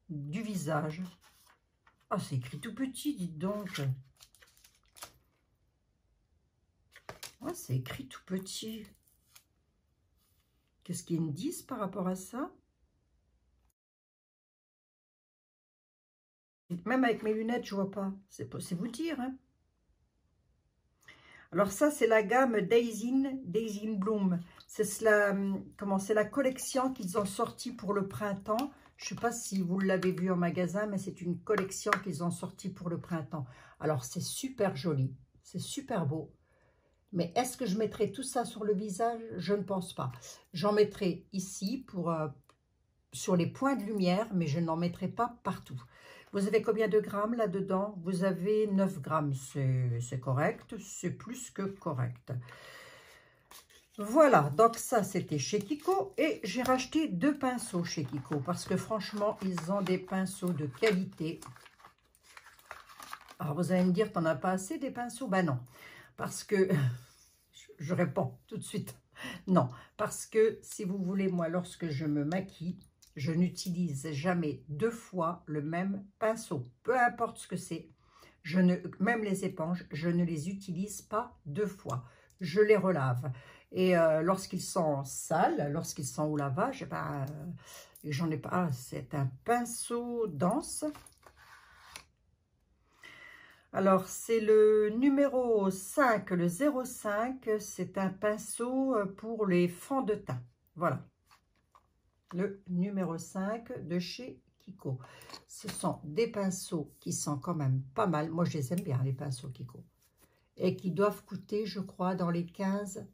[SPEAKER 1] du visage. Ah, c'est écrit tout petit, dites donc. Ouais, c'est écrit tout petit. Qu'est-ce qu'ils me disent par rapport à ça? Même avec mes lunettes, je vois pas. C'est vous dire. Hein. Alors ça, c'est la gamme Daisy in Bloom. C'est la collection qu'ils ont sortie pour le printemps. Je ne sais pas si vous l'avez vu en magasin, mais c'est une collection qu'ils ont sortie pour le printemps. Alors, c'est super joli. C'est super beau. Mais est-ce que je mettrai tout ça sur le visage? Je ne pense pas. J'en mettrai ici sur les points de lumière, mais je n'en mettrai pas partout. Vous avez combien de grammes là-dedans? Vous avez 9 grammes. C'est correct. C'est plus que correct. Voilà, donc ça c'était chez Kiko et j'ai racheté 2 pinceaux chez Kiko parce que franchement ils ont des pinceaux de qualité. Alors vous allez me dire, t'en as pas assez des pinceaux? Ben non, parce que, je réponds tout de suite, non, parce que si vous voulez, moi lorsque je me maquille, je n'utilise jamais 2 fois le même pinceau, peu importe ce que c'est. Même les éponges, je ne les utilise pas 2 fois, je les relave. Et lorsqu'ils sont sales, lorsqu'ils sont au lavage, ben, j'en ai pas. C'est un pinceau dense. Alors, c'est le numéro 5, le 05. C'est un pinceau pour les fonds de teint. Voilà. Le numéro 5 de chez Kiko. Ce sont des pinceaux qui sont quand même pas mal. Moi, je les aime bien, les pinceaux Kiko. Et qui doivent coûter, je crois, dans les 15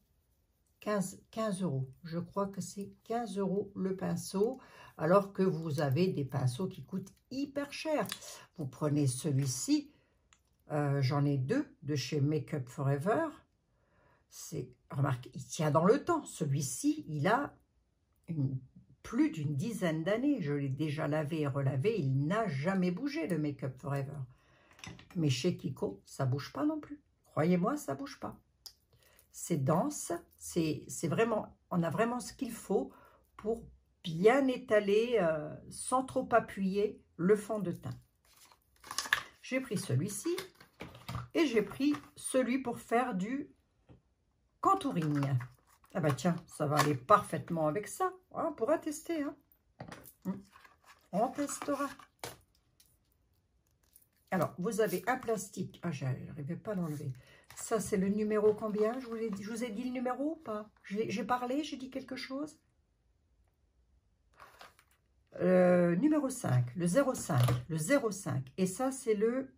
[SPEAKER 1] euros. Je crois que c'est 15 euros le pinceau, alors que vous avez des pinceaux qui coûtent hyper cher. Vous prenez celui-ci, j'en ai 2 de chez Make Up Forever. Remarque, il tient dans le temps. Celui-ci, il a plus d'une dizaine d'années. Je l'ai déjà lavé et relavé. Il n'a jamais bougé, le Make Up Forever. Mais chez Kiko, ça ne bouge pas non plus. Croyez-moi, ça ne bouge pas. C'est dense, c'est vraiment, on a vraiment ce qu'il faut pour bien étaler, sans trop appuyer, le fond de teint. J'ai pris celui-ci et j'ai pris celui pour faire du contouring. Ah bah tiens, ça va aller parfaitement avec ça. On pourra tester. Hein. On testera. Alors, vous avez un plastique. Ah, j'arrivais pas à l'enlever. Ça, c'est le numéro combien? Je vous ai dit le numéro ou pas? J'ai parlé, j'ai dit quelque chose? Numéro 5, le 05, le 05. Et ça, c'est le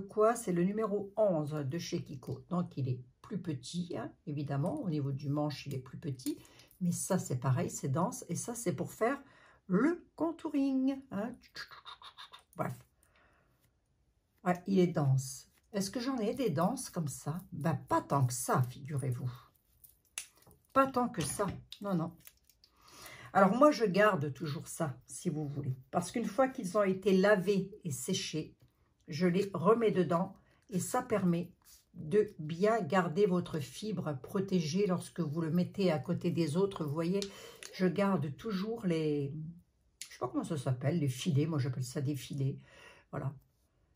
[SPEAKER 1] quoi? C'est le numéro 11 de chez Kiko. Donc, il est plus petit, hein, évidemment. Au niveau du manche, il est plus petit. Mais ça, c'est pareil, c'est dense. Et ça, c'est pour faire le contouring. Hein. Bref. Ouais, il est dense. Est-ce que j'en ai des denses comme ça? Ben, pas tant que ça, figurez-vous. Pas tant que ça. Non, non. Alors, moi, je garde toujours ça, si vous voulez. Parce qu'une fois qu'ils ont été lavés et séchés, je les remets dedans. Et ça permet de bien garder votre fibre protégée lorsque vous le mettez à côté des autres. Vous voyez, je garde toujours les... Je ne sais pas comment ça s'appelle, les filets. Moi, j'appelle ça des filets. Voilà.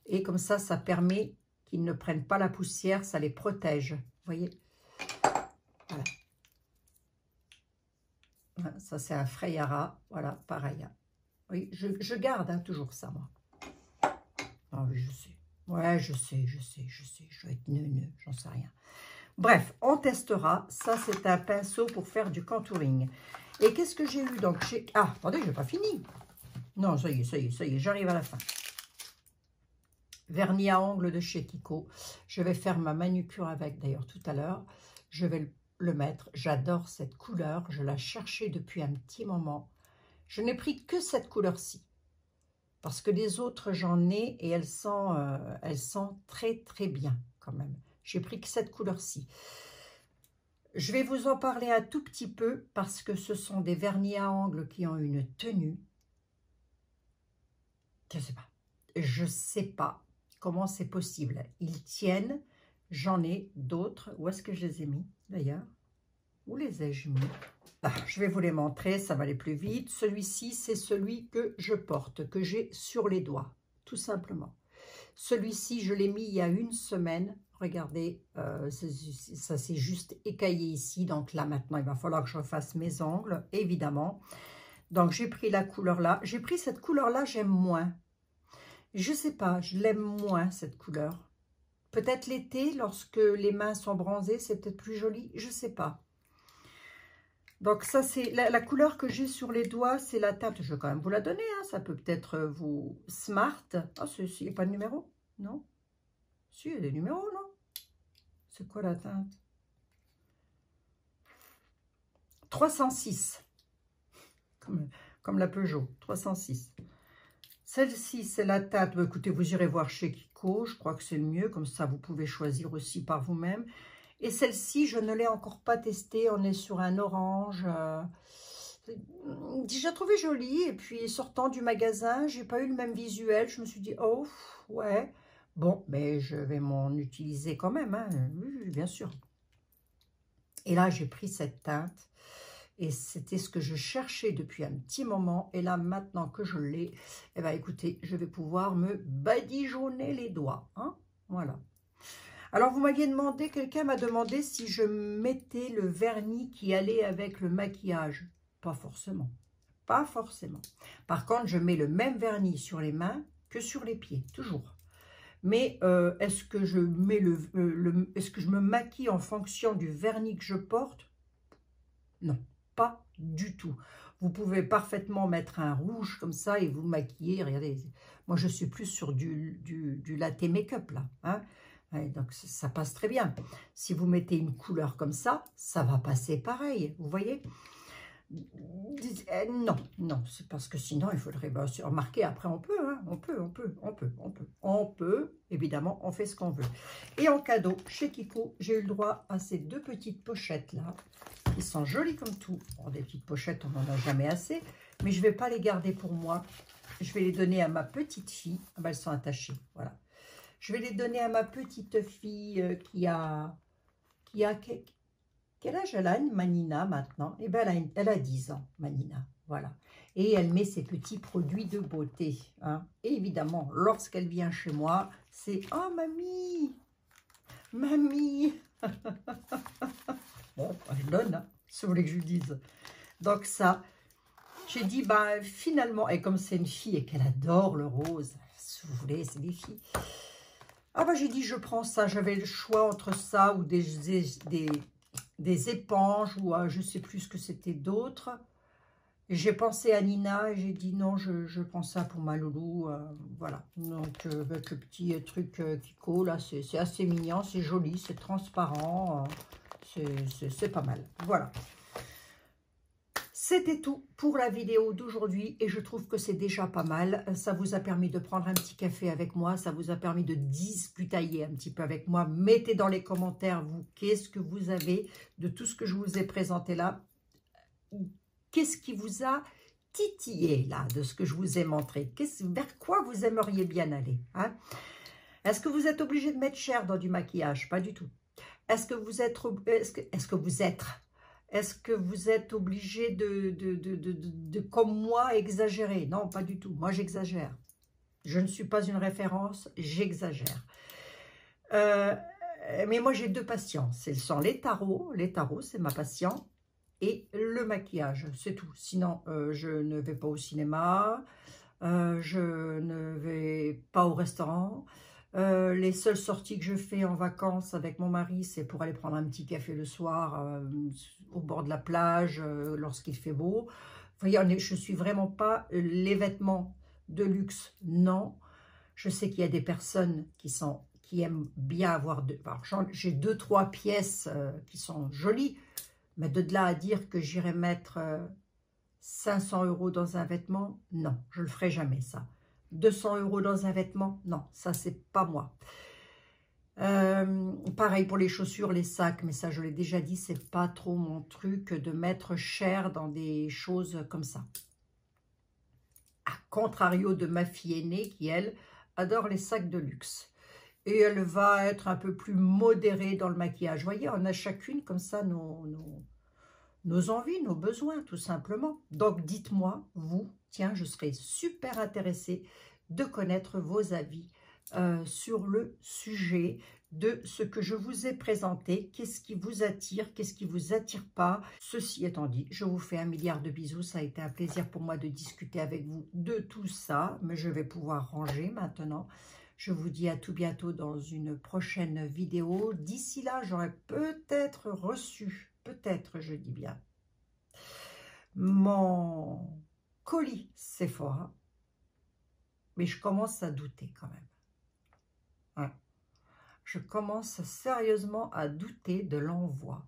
[SPEAKER 1] Et comme ça, ça permet qu'ils ne prennent pas la poussière, ça les protège. Vous voyez? Voilà. Ça, c'est un Freyara. Voilà, pareil. Oui, je garde hein, toujours ça, moi. Ah oui, je sais. Ouais, je sais. Je dois être neuneux, j'en sais rien. Bref, on testera. Ça, c'est un pinceau pour faire du contouring. Et qu'est-ce que j'ai eu donc chez... Ah, attendez, je n'ai pas fini. Non, ça y est, j'arrive à la fin. Vernis à ongles de chez Kiko. Je vais faire ma manucure avec d'ailleurs tout à l'heure. Je vais le mettre. J'adore cette couleur. Je la cherchais depuis un petit moment. Je n'ai pris que cette couleur-ci. Parce que les autres, j'en ai et elles sont très très bien quand même. J'ai pris que cette couleur-ci. Je vais vous en parler un tout petit peu parce que ce sont des vernis à ongles qui ont une tenue. Je sais pas comment c'est possible. Ils tiennent. J'en ai d'autres. Où est-ce que je les ai mis d'ailleurs? Où les ai-je mis? Ah, je vais vous les montrer, ça va aller plus vite. Celui-ci, c'est celui que je porte, que j'ai sur les doigts, tout simplement. Celui-ci, je l'ai mis il y a une semaine. Regardez, ça s'est juste écaillé ici. Donc là, maintenant, il va falloir que je refasse mes ongles, évidemment. Donc, j'ai pris la couleur là. J'ai pris cette couleur-là, j'aime moins. Je sais pas, je l'aime moins, cette couleur. Peut-être l'été, lorsque les mains sont bronzées, c'est peut-être plus joli. Je sais pas. Donc ça, c'est la couleur que j'ai sur les doigts, c'est la teinte. Je vais quand même vous la donner, hein, ça peut peut-être vous... Smart. Ah, il n'y a pas de numéro? Non? Si, il y a des numéros, non? C'est quoi la teinte? 306. Comme la Peugeot, 306. Celle-ci, c'est la teinte. Bah, écoutez, vous irez voir chez Kiko. Je crois que c'est le mieux. Comme ça, vous pouvez choisir aussi par vous-même. Et celle-ci, je ne l'ai encore pas testée. On est sur un orange. J'ai trouvé jolie. Et puis, sortant du magasin, j'ai pas eu le même visuel. Je me suis dit, oh, ouais. Bon, mais je vais m'en utiliser quand même. Hein. Oui, bien sûr. Et là, j'ai pris cette teinte. Et c'était ce que je cherchais depuis un petit moment. Et là, maintenant que je l'ai, eh bien, écoutez, je vais pouvoir me badigeonner les doigts. Hein. Voilà. Alors, vous m'aviez demandé, quelqu'un m'a demandé si je mettais le vernis qui allait avec le maquillage. Pas forcément. Pas forcément. Par contre, je mets le même vernis sur les mains que sur les pieds, toujours. Mais est-ce que je mets est-ce que je me maquille en fonction du vernis que je porte? Non, pas du tout. Vous pouvez parfaitement mettre un rouge comme ça et vous maquiller. Regardez, moi je suis plus sur du latte make-up là. Hein. Ouais, donc ça passe très bien. Si vous mettez une couleur comme ça va passer pareil. Vous voyez? Non, c'est parce que sinon il faudrait remarquer. Après on peut, hein, on peut, évidemment, on fait ce qu'on veut. Et en cadeau, chez Kiko, j'ai eu le droit à ces deux petites pochettes là, qui sont jolies comme tout. Bon, des petites pochettes, on n'en a jamais assez, mais je ne vais pas les garder pour moi. Je vais les donner à ma petite fille. Ah ben, elles sont attachées, voilà. Je vais les donner à ma petite fille qui a quel âge elle a, Manina, maintenant? Eh bien, elle a 10 ans, Manina, voilà. Et elle met ses petits produits de beauté. Hein. Et évidemment, lorsqu'elle vient chez moi, c'est « Oh, mamie! Mamie !» Bon, je donne, hein, si vous voulez que je lui dise. Donc ça, j'ai dit, bah, finalement, et comme c'est une fille et qu'elle adore le rose, si vous voulez, c'est des filles. Ah bah j'ai dit je prends ça, j'avais le choix entre ça ou des éponges ou je sais plus ce que c'était d'autres. J'ai pensé à Nina et j'ai dit non, je prends ça pour ma loulou. Voilà, donc avec le petit truc Kiko, là, c'est assez mignon, c'est joli, c'est transparent, c'est pas mal. Voilà. C'était tout pour la vidéo d'aujourd'hui et je trouve que c'est déjà pas mal. Ça vous a permis de prendre un petit café avec moi, ça vous a permis de discutailler un petit peu avec moi. Mettez dans les commentaires, vous, qu'est-ce que vous avez de tout ce que je vous ai présenté là. Qu'est-ce qui vous a titillé là, de ce que je vous ai montré? Vers quoi vous aimeriez bien aller, hein? Est-ce que vous êtes obligé de mettre cher dans du maquillage? Pas du tout. Est-ce que vous êtes obligé de, comme moi, exagérer? Non, pas du tout. Moi, j'exagère. Je ne suis pas une référence, j'exagère. Mais moi, j'ai deux patients. Ce sont les tarots. Les tarots, c'est ma patient. Et le maquillage, c'est tout. Sinon, je ne vais pas au cinéma, je ne vais pas au restaurant. Les seules sorties que je fais en vacances avec mon mari, c'est pour aller prendre un petit café le soir au bord de la plage lorsqu'il fait beau. Vous voyez, je ne suis vraiment pas les vêtements de luxe, non. Je sais qu'il y a des personnes qui aiment bien avoir... J'ai 2-3 pièces qui sont jolies, mais de là à dire que j'irai mettre 500 € dans un vêtement, non, je ne le ferai jamais ça. 200 € dans un vêtement, non, ça c'est pas moi. Pareil pour les chaussures, les sacs, mais ça je l'ai déjà dit, c'est pas trop mon truc de mettre cher dans des choses comme ça. À contrario de ma fille aînée qui, elle, adore les sacs de luxe. Et elle va être un peu plus modérée dans le maquillage. Vous voyez, on a chacune comme ça nos envies, nos besoins, tout simplement. Donc, dites-moi, vous, tiens, je serais super intéressée de connaître vos avis sur le sujet de ce que je vous ai présenté. Qu'est-ce qui vous attire, qu'est-ce qui vous attire pas? Ceci étant dit, je vous fais un milliard de bisous. Ça a été un plaisir pour moi de discuter avec vous de tout ça, mais je vais pouvoir ranger maintenant. Je vous dis à tout bientôt dans une prochaine vidéo. D'ici là, j'aurai peut-être reçu, peut-être, je dis bien, mon colis Sephora. Mais je commence à douter quand même. Ouais. Je commence sérieusement à douter de l'envoi.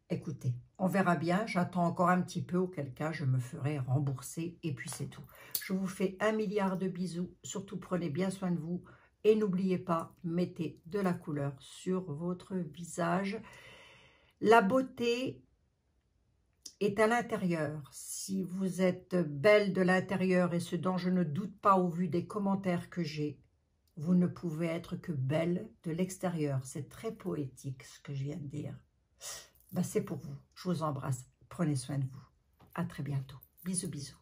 [SPEAKER 1] Écoutez, on verra bien. J'attends encore un petit peu, auquel cas je me ferai rembourser. Et puis c'est tout. Je vous fais un milliard de bisous. Surtout, prenez bien soin de vous. Et n'oubliez pas, mettez de la couleur sur votre visage. La beauté est à l'intérieur. Si vous êtes belle de l'intérieur, et ce dont je ne doute pas au vu des commentaires que j'ai, vous ne pouvez être que belle de l'extérieur. C'est très poétique ce que je viens de dire. Ben, c'est pour vous. Je vous embrasse. Prenez soin de vous. À très bientôt. Bisous, bisous.